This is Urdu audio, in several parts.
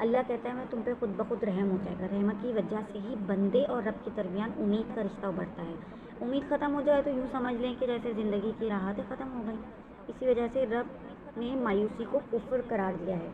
اللہ کہتا ہے میں تم پہ خود بخود رحم ہو جائے گا. رحمت کی وجہ سے ہی بندے اور رب کے درمیان امید کا رشتہ ابھرتا ہے. امید ختم ہو جائے تو یوں سمجھ لیں کہ جیسے زندگی کی راحتیں ختم ہو گئیں. اسی وجہ سے رب نے مایوسی کو کفر قرار دیا ہے.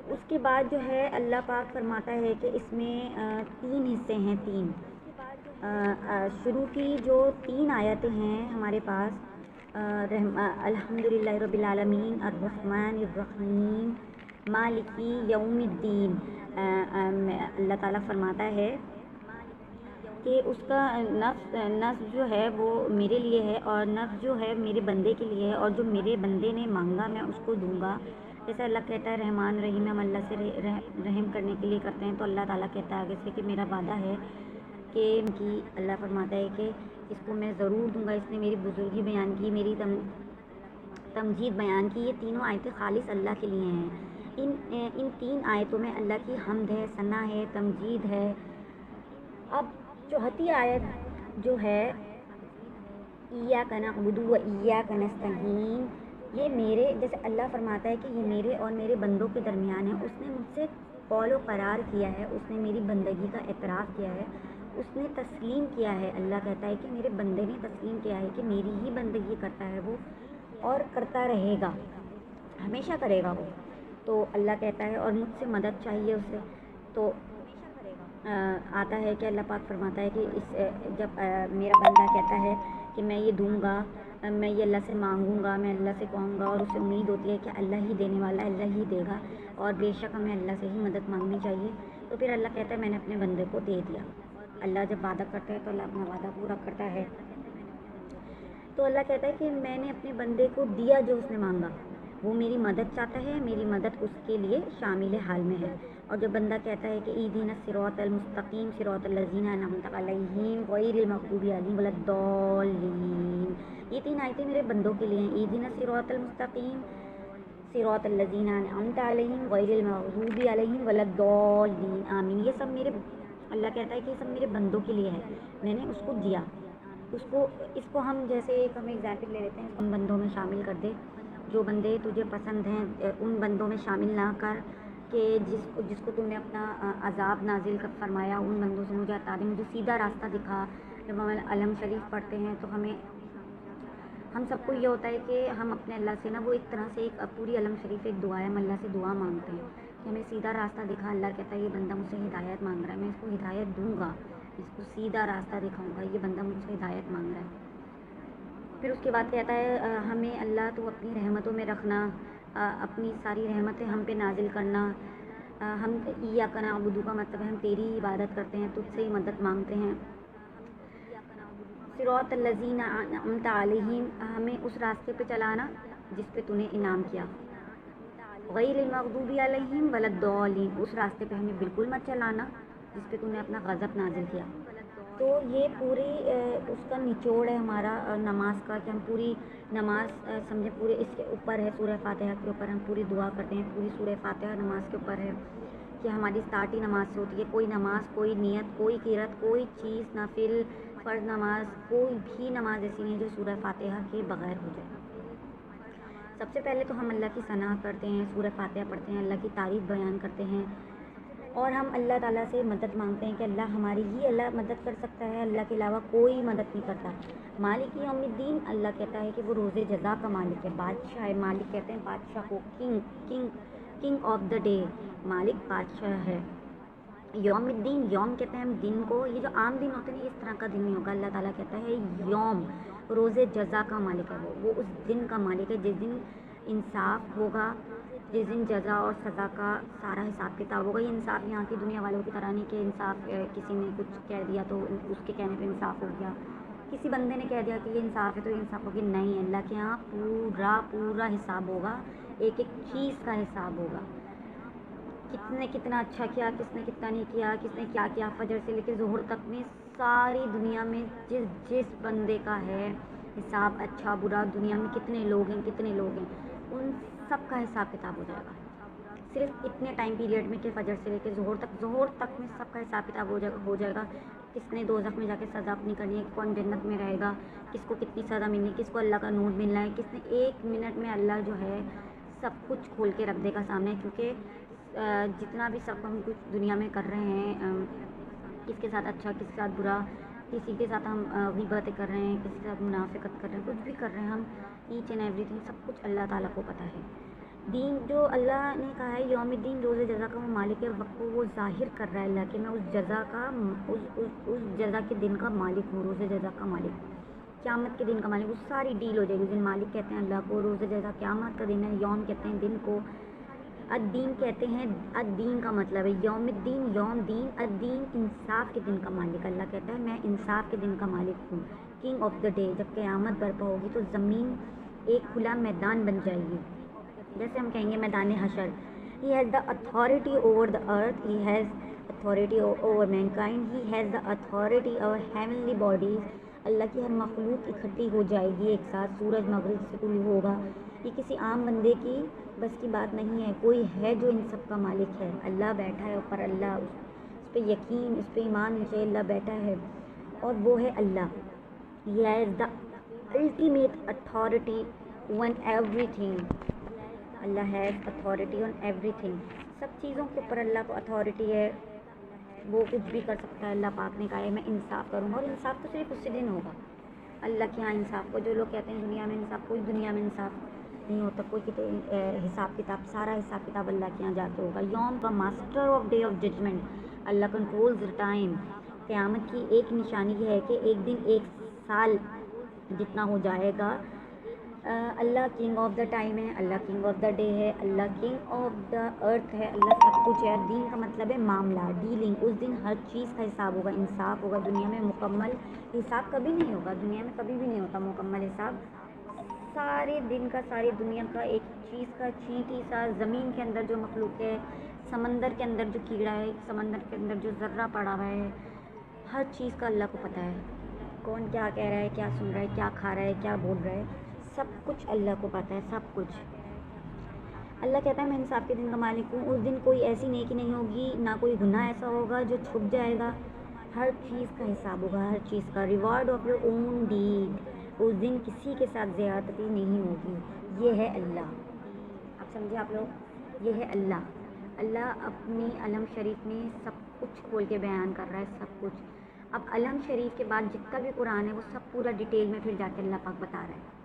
اس کے بعد جو ہے اللہ پاک فرماتا ہے کہ اس میں 3 حصے ہیں. 3 شروع کی جو 3 آیتیں ہیں ہمارے پاس الحمدللہ رب العالمین الرحمن الرحیم مالکی یوم الدین. اللہ تعالیٰ فرماتا ہے کہ اس کا نفس جو ہے وہ میرے لیے ہے اور نفس جو ہے میرے بندے کے لیے ہے اور جو میرے بندے نے مانگا میں اس کو دوں گا. جیسے اللہ کہتا ہے رحمان رحیم. ہم اللہ سے رحم کرنے کے لیے کرتے ہیں تو اللہ تعالیٰ کہتا ہے آگے سے کہ میرا وعدہ ہے کہ اللہ فرماتا ہے کہ اس کو میں ضرور دوں گا. اس نے میری بزرگی بیان کی, میری تمجید بیان کی. یہ تینوں آیتیں خالص اللہ کے لیے ہیں. ان 3 آیتوں میں اللہ کی حمد ہے, ثنا ہے, تمجید ہے. اب چوتھی آیت جو ہے ایاک نعبد و ایاک نستعین, یہ میرے جیسے اللہ فرماتا ہے کہ یہ میرے اور میرے بندوں کے درمیان ہے. اس نے مجھ سے قول و قرار کیا ہے, اس نے میری بندگی کا اعتراف کیا ہے, اس نے تسلیم کیا ہے. اللہ کہتا ہے کہ میرے بندے نے تسلیم کیا ہے کہ میری ہی بندگی کرتا ہے وہ اور کرتا رہے گا, ہمیشہ کرے گا وہ. تو اللہ کہتا ہے اور مجھ سے مدد چاہیے اسے. تو آتا ہے کہ اللہ پاک فرماتا ہے کہ جب میرا بندہ کہتا ہے کہ میں یہ دوں گا, میں یہ اللہ سے مانگوں گا, میں اللہ سے کہوں گا اور اسے امید ہوتی ہے کہ اللہ ہی دینے والا, اللہ ہی دے گا اور بے شک ہمیں اللہ سے ہی مدد مانگنی چاہیے. تو پھر اللہ کہتا ہے میں نے اپنے بندے کو دے دیا. اللہ جب وعدہ کرتا ہے تو اللہ اپنا وعدہ پورا کرتا ہے. تو اللہ کہتا ہے کہ میں نے اپنے بندے کو دیا جو اس نے مانگا. وہ میری مدد چاہتا ہے, میری مدد اس کے لیے شامل حال میں ہے. اور جب بندہ کہتا ہے کہ اہدنا الصراط المستقیم صراط الذین انعمت علیہم غیر المغضوب علیہم ولا الضالین, یہ 3 آیتیں میرے بندوں کے لیے ہیں. اہدنا الصراط المستقیم صراط الذین انعمت علیہم غیر المغضوب علیہم ولا الضالین آمین. یہ سب میرے اللہ کہتا ہے کہ یہ سب میرے بندوں کے لیے ہے, میں نے اس کو دیا. اس کو ہم جیسے ایک ہم ایگزامپل لے لیتے ہیں, ان بندوں میں شامل کر دے جو بندے تجھے پسند ہیں. ان بندوں میں شامل نہ کر کہ جس کو تم نے اپنا عذاب نازل فرمایا. ان بندوں سے مجھے عطا دے, مجھے سیدھا راستہ دکھا. جب ہم علم شریف پڑھتے ہیں تو ہم سب کو یہ ہوتا ہے کہ ہم اپنے اللہ سے نا وہ ایک طرح سے ایک پوری علم شریف ایک دعا ہے, ہم اللہ سے دعا مانگتے ہیں کہ ہمیں سیدھا راستہ دکھا. اللہ کہتا ہے یہ بندہ مجھ سے ہدایت مانگ رہا ہے, میں اس کو ہدایت دوں گا, اس کو سیدھا راستہ دکھاؤں گا. یہ بندہ مجھ سے ہدایت مانگ رہا ہے. پھر اس کے بعد کہتا ہے ہمیں اللہ تو اپنی رحمتوں میں رکھنا, اپنی ساری رحمتیں ہم پہ نازل کرنا. ہم ایاک نعبد کا مطلب ہے ہم تیری عبادت کرتے ہیں, تجھ سے ہی مدد مانگتے ہیں. صراط الذین انعمت علیہم, ہمیں اس راستے پہ چلانا جس پہ تو نے انعام کیا. غیر المغضوب علیہم ولا الضالین, اس راستے پہ ہمیں بالکل مت چلانا جس پہ تو نے اپنا غضب نازل کیا. تو یہ پوری اس کا نچوڑ ہے ہمارا نماز کا, کہ ہم پوری نماز سمجھے پورے اس کے اوپر ہے, سورہ فاتحہ کے اوپر ہم پوری دعا کرتے ہیں. پوری سورہ فاتحہ نماز کے اوپر ہے کہ ہماری اسٹارٹ ہی نماز سے ہوتی ہے. کوئی نماز, کوئی نیت, کوئی قرات, کوئی چیز, نفل, فرض نماز, کوئی بھی نماز ایسی نہیں جو سورہ فاتحہ کے بغیر ہو جائے. سب سے پہلے تو ہم اللہ کی ثنا کرتے ہیں, سورہ فاتحہ پڑھتے ہیں, اللہ کی تعریف بیان کرتے ہیں اور ہم اللہ تعالیٰ سے مدد مانگتے ہیں کہ اللہ ہماری ہی اللہ مدد کر سکتا ہے, اللہ کے علاوہ کوئی مدد نہیں کرتا. مالک یوم الدین, اللہ کہتا ہے کہ وہ روز جزا کا مالک ہے, بادشاہ ہے. مالک کہتے ہیں بادشاہ کو, کنگ آف دا ڈے, مالک بادشاہ ہے. یوم الدین, یوم کہتے ہیں ہم دن کو, یہ جو عام دن ہوتے ہیں اس طرح کا دن نہیں ہوگا. اللہ تعالیٰ کہتا ہے یوم, روز جزا کا مالک ہے. وہ اس دن کا مالک ہے جس دن انصاف ہوگا, جس دن جزا اور سزا کا سارا حساب کتاب ہوگا. یہ انصاف یہاں کی دنیا والوں کی طرح نہیں کہ انصاف کسی نے کچھ کہہ دیا تو اس کے کہنے پہ انصاف ہو گیا, کسی بندے نے کہہ دیا کہ یہ انصاف ہے تو یہ انصاف ہوگی. نہیں, اللہ کے یہاں پورا حساب ہوگا, ایک ایک چیز کا حساب ہوگا. کس نے کتنا اچھا کیا, کس نے کتنا نہیں کیا, کس نے کیا کیا, فجر سے لے کے ظہر تک میں ساری دنیا میں جس بندے کا ہے حساب, اچھا برا, دنیا میں کتنے لوگ ہیں, ان سب کا حساب کتاب ہو جائے گا. صرف اتنے ٹائم پیریڈ میں کہ فجر سے لے کے ظہر تک میں سب کا حساب کتاب ہو جائے گا. کس نے دوزخ میں جا کے سزا اپنی کرنی ہے, کون جنت میں رہے گا, کس کو کتنی سزا ملنی ہے, کس کو اللہ کا نور ملنا ہے, کس نے 1 منٹ میں اللہ جو ہے سب کچھ کھول کے رکھ دے گا سامنے، کیونکہ جتنا بھی سب ہم کچھ دنیا میں کر رہے ہیں، کس کے ساتھ اچھا کس کے ساتھ برا، کسی کے ساتھ ہم غیبتیں کر رہے ہیں، کسی کے ساتھ منافقت کر رہے ہیں، کچھ بھی کر رہے ہیں ہم، ایچ اینڈ ایوری تھنگ سب کچھ اللہ تعالیٰ کو پتہ ہے۔ دین جو اللہ نے کہا ہے یوم الدین، روز جزا کا وہ مالک ہے، وقت کو وہ ظاہر کر رہا ہے اللہ کہ میں اس جزا کا اس جزا کے دن کا مالک ہوں، روز جزا کا مالک، قیامت کے دن کا مالک، وہ ساری ڈیل ہو جائے گی اس دن۔ مالک کہتے ہیں اللہ کو، روز جزا قیامت کا دن ہے، یوم کہتے ہیں دن کو، الدین کہتے ہیں، الدین کا مطلب ہے یوم الدین، یوم دین، الدین انصاف کے دن کا مالک۔ اللہ کہتا ہے میں انصاف کے دن کا مالک ہوں، کنگ آف دا ڈے۔ جب قیامت برپا ہوگی تو زمین ایک کھلا میدان بن جائے گی، جیسے ہم کہیں گے میدان حشر۔ He has the authority over the earth, he has authority over mankind, he has the authority over heavenly bodies. Allah کی ہر مخلوق اکٹھی ہو جائے گی ایک ساتھ، سورج مغرب سے طلوع ہوگا۔ یہ کسی عام بندے کی بس کی بات نہیں ہے، کوئی ہے جو ان سب کا مالک ہے، اللہ بیٹھا ہے اوپر، اللہ اس پہ یقین، اس پہ ایمان سے اللہ بیٹھا ہے، اور وہ ہے Allah. He has the ultimate authority on everything, Allah has authority on everything, سب چیزوں کے اوپر اللہ کو اتھارٹی ہے، وہ کچھ بھی کر سکتا ہے۔ اللہ پاک نے کہا ہے میں انصاف کروں گا، اور انصاف تو صرف اسی دن ہوگا اللہ کے یہاں انصاف کو۔ جو لوگ کہتے ہیں دنیا میں انصاف، کوئی دنیا میں انصاف نہیں ہوتا، کوئی حساب کتاب، سارا حساب کتاب اللہ کے یہاں جا کے ہوگا۔ یوم کا master of day of judgement, اللہ کنٹرولز ٹائم۔ قیامت کی ایک نشانی یہ ہے کہ ایک دن ایک سال جتنا ہو جائے گا۔ اللہ کنگ آف دا ٹائم ہے، اللہ کنگ آف دا ڈے ہے، اللہ کنگ آف دا ارتھ ہے، اللہ سب کچھ ہے۔ دین کا مطلب ہے معاملہ، ڈیلنگ، اس دن ہر چیز کا حساب ہوگا، انصاف ہوگا۔ دنیا میں مکمل حساب کبھی نہیں ہوگا، دنیا میں کبھی بھی نہیں ہوتا مکمل حساب۔ سارے دن کا، ساری دنیا کا، ایک چیز کا چینٹی سا، زمین کے اندر جو مخلوق ہے، سمندر کے اندر جو کیڑا ہے، سمندر کے اندر جو ذرہ پڑا ہوا ہے، ہر چیز کا اللہ کو پتہ ہے، کون کیا کہہ رہا ہے، کیا سن رہا ہے، کیا کھا رہا ہے، کیا بول رہا ہے، سب کچھ اللہ کو پتہ ہے، سب کچھ۔ اللہ کہتا ہے میں انصاف کے دن کا مالک ہوں، اس دن کوئی ایسی نیکی نہیں ہوگی، نہ کوئی گناہ ایسا ہوگا جو چھپ جائے گا، ہر چیز کا حساب ہوگا، ہر چیز کا۔ Reward of your own deed, اس دن کسی کے ساتھ زیادتی نہیں ہوگی۔ یہ ہے اللہ، آپ سمجھے آپ لوگ، یہ ہے اللہ۔ اللہ اپنی علم شریف میں سب کچھ کھول کے بیان کر رہا ہے، سب کچھ۔ اب علم شریف کے بعد جتنا بھی قرآن ہے وہ سب پورا ڈیٹیل میں پھر جا کے اللہ پاک بتا رہا ہے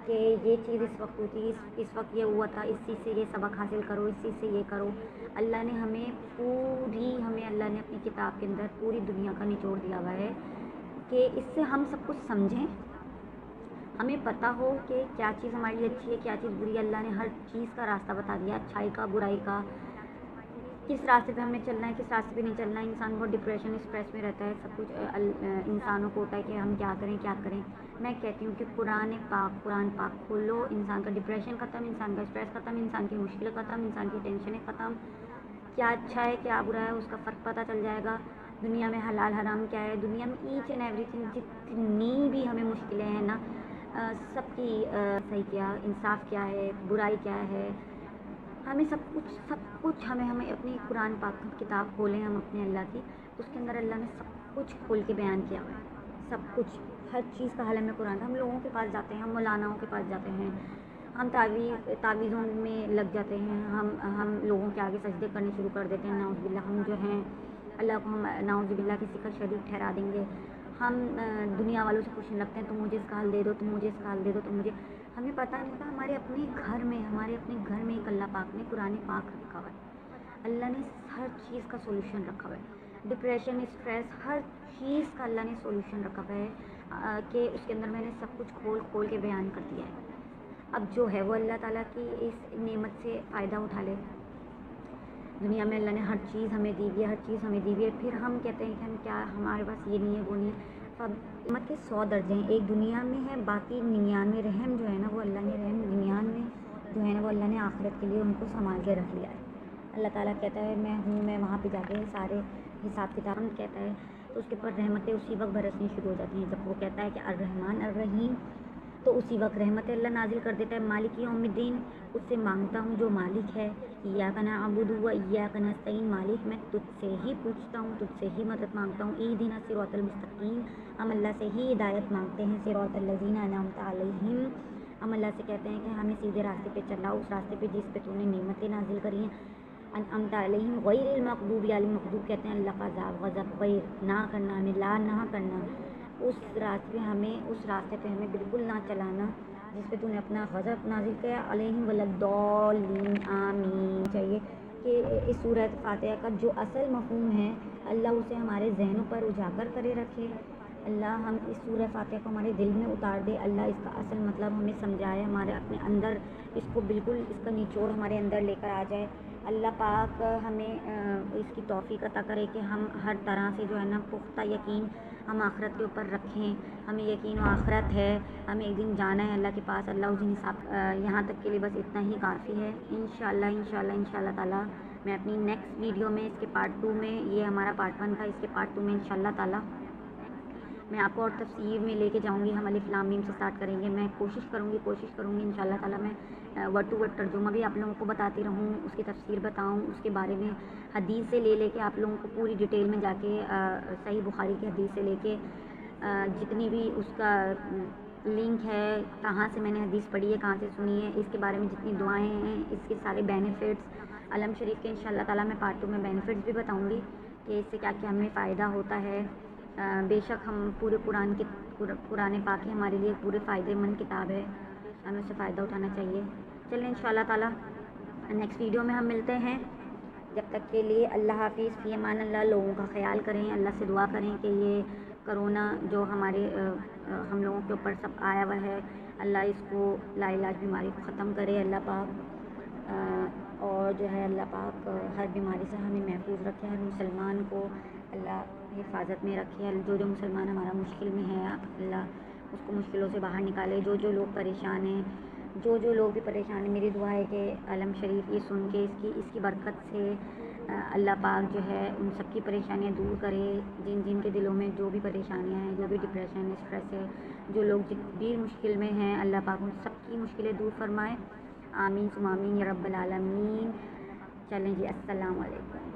کہ یہ چیز اس وقت ہوتی، اس وقت یہ ہوا تھا، اس چیز سے یہ سبق حاصل کرو، اس چیز سے یہ کرو۔ اللہ نے ہمیں اللہ نے اپنی کتاب کے اندر پوری دنیا کا نچوڑ دیا ہوا ہے کہ اس سے ہم سب کچھ سمجھیں، ہمیں پتہ ہو کہ کیا چیز ہمارے لیے اچھی ہے، کیا چیز بری ہے۔ اللہ نے ہر چیز کا راستہ بتا دیا، اچھائی کا، برائی کا، کس راستے پہ ہم نے چلنا ہے، کس راستے پہ نہیں چلنا ہے۔ انسان بہت ڈپریشن، اسٹریس میں رہتا ہے، سب کچھ انسانوں کو ہوتا ہے کہ ہم کیا کریں کیا کریں۔ میں کہتی ہوں کہ قرآن پاک کھولو، انسان کا ڈپریشن ختم، انسان کا اسٹریس ختم، انسان کی مشکل ختم، انسان کی ٹینشنیں ختم، کیا اچھا ہے کیا برا ہے اس کا فرق پتہ چل جائے گا۔ دنیا میں حلال حرام کیا ہے، دنیا میں ایچ اینڈ ایوری تھنگ، جتنی بھی ہمیں مشکلیں ہیں نا، سب کی صحیح کیا، انصاف کیا ہے، برائی کیا ہے، ہمیں سب کچھ ہمیں اپنی قرآن پاک کتاب کھولیں ہم اپنے اللہ کی، اس کے اندر اللہ نے سب کچھ کھول کے بیان کیا ہوا ہے، سب کچھ، ہر چیز کا حل ہمیں قرآن کا۔ ہم لوگوں کے پاس جاتے ہیں، ہم مولاناؤں کے پاس جاتے ہیں، ہم تعویذوں میں لگ جاتے ہیں، ہم لوگوں کے آگے سجدے کرنے شروع کر دیتے ہیں، نعوذ باللہ، ہم جو ہیں اللہ کو ہم نعوذ باللہ کسی کا شریک ٹھہرا دیں گے، ہم دنیا والوں سے پوچھنے لگتے ہیں تم مجھے اس کا حل دے دو، تم مجھے اس کا حل دے دو، تم مجھے، ہمیں پتہ نہیں ہوتا ہمارے اپنے گھر میں ایک اللہ پاک نے قرآن پاک رکھا ہوا ہے، اللہ نے ہر چیز کا سولوشن رکھا ہوا ہے، ڈپریشن، اسٹریس، ہر چیز کا اللہ نے سولوشن رکھا ہوا ہے کہ اس کے اندر میں نے سب کچھ کھول کے بیان کر دیا ہے۔ اب جو ہے وہ اللہ تعالیٰ کی اس نعمت سے فائدہ اٹھا لے۔ دنیا میں اللہ نے ہر چیز ہمیں دی ہوئی ہے، ہر چیز ہمیں دی ہوئی ہے، پھر ہم کہتے ہیں کہ ہم کیا، ہمارے پاس یہ نہیں ہے وہ نہیں ہے۔ نعمت کے 100 درجے ہیں، ایک دنیا میں ہے، باقی 99 رحم جو ہے نا وہ اللہ نے رحم 99 جو ہے نا وہ اللہ نے آخرت کے لیے ان کو سنبھال کے رکھ لیا ہے۔ اللہ تعالیٰ کہتا ہے میں ہوں، میں وہاں پہ جا کے سارے حساب کتاب کہتا ہے تو اس کے اوپر رحمتیں اسی وقت برسنی شروع ہو جاتی ہیں جب وہ کہتا ہے کہ الرحمن الرحیم، تو اسی وقت رحمت اللہ نازل کر دیتا ہے۔ مالک یوم الدین، اس سے مانگتا ہوں جو مالک ہے، ایاک نعبد و ایاک نستعین، مالک میں تجھ سے ہی پوچھتا ہوں، تجھ سے ہی مدد مانگتا ہوں۔ اہدنا الصراط المستقیم، ہم اللہ سے ہی ہدایت مانگتے ہیں، صراط الذین انعمت علیہم، ہم اللہ سے کہتے ہیں کہ ہمیں سیدھے راستے پہ چلا، اس راستے پہ جس پہ تو نے نعمتیں نازل کری ہیں، انعمت علیہم غیر المغضوب علیہم، مغضوب کہتے ہیں اللہ کا عذاب، غضب غیر نہ کرنا، ہمیں لا نہ کرنا، اس راستے پہ ہمیں بالکل نہ چلانا جس پہ تو نے اپنا غضب نازل کیا، علیہم ولضالین آمین۔ چاہیے کہ اس سورۃ فاتحہ کا جو اصل مفہوم ہے اللہ اسے ہمارے ذہنوں پر اجاگر کرے رکھے، اللہ ہم اس سورہ فاتحہ کو ہمارے دل میں اتار دے، اللہ اس کا اصل مطلب ہمیں سمجھائے، ہمارے اپنے اندر اس کو بالکل اس کا نچوڑ ہمارے اندر لے کر آ جائے۔ اللہ پاک ہمیں اس کی توفیق عطا کرے کہ ہم ہر طرح سے جو ہے نا پختہ یقین ہم آخرت کے اوپر رکھیں، ہمیں یقین و آخرت ہے، ہمیں ایک دن جانا ہے اللہ کے پاس، اللہ اس دن حساب یہاں تک کے لیے بس اتنا ہی کافی ہے۔ انشاءاللہ تعالیٰ میں اپنی نیکسٹ ویڈیو میں اس کے پارٹ 2 میں، یہ ہمارا پارٹ 1 تھا، اس کے پارٹ 2 میں انشاءاللہ تعالیٰ میں آپ کو اور تفسیر میں لے کے جاؤں گی، ہم الف لام میم سے اسٹارٹ کریں گے، میں کوشش کروں گی انشاءاللہ تعالیٰ میں ورڈ ٹو ورڈ ترجمہ بھی آپ لوگوں کو بتاتی رہوں، اس کی تفسیر بتاؤں، اس کے بارے میں حدیث سے لے کے آپ لوگوں کو پوری ڈیٹیل میں جا کے صحیح بخاری کی حدیث سے لے کے جتنی بھی اس کا لنک ہے، کہاں سے میں نے حدیث پڑھی ہے، کہاں سے سنی ہے، اس کے بارے میں جتنی دعائیں ہیں، اس کے سارے بینیفٹس علم شریف کے انشاءاللہ تعالیٰ میں پارٹ 2 میں بینیفٹس بھی بتاؤں گی کہ اس سے کیا کیا ہمیں فائدہ ہوتا ہے۔ بے شک ہم پورے قرآن پاک ہی ہمارے لیے پورے فائدے مند کتاب ہے، ہمیں اس سے فائدہ اٹھانا چاہیے۔ چلیں انشاءاللہ تعالیٰ نیکسٹ ویڈیو میں ہم ملتے ہیں، جب تک کے لیے اللہ حافظ، فی امان اللہ۔ لوگوں کا خیال کریں، اللہ سے دعا کریں کہ یہ کرونا جو ہمارے ہم لوگوں کے اوپر سب آیا ہوا ہے، اللہ اس کو لا علاج بیماری کو ختم کرے اللہ پاک، اور جو ہے اللہ پاک ہر بیماری سے ہمیں محفوظ رکھے، ہر مسلمان کو اللہ حفاظت میں رکھے، جو مسلمان ہمارا مشکل میں ہے اللہ اس کو مشکلوں سے باہر نکالے، جو لوگ پریشان ہیں، جو لوگ بھی پریشان ہیں، میری دعا ہے کہ علم شریف یہ سن کے اس کی برکت سے اللہ پاک جو ہے ان سب کی پریشانیاں دور کرے، جن کے دلوں میں جو بھی پریشانیاں ہیں، جو بھی ڈپریشن ہے، اسٹریس ہے، جو لوگ جس بھی مشکل میں ہیں، اللہ پاک ان سب کی مشکلیں دور فرمائے، آمین ثم آمین یا رب العالمین۔ چلیں جی، السلام علیکم۔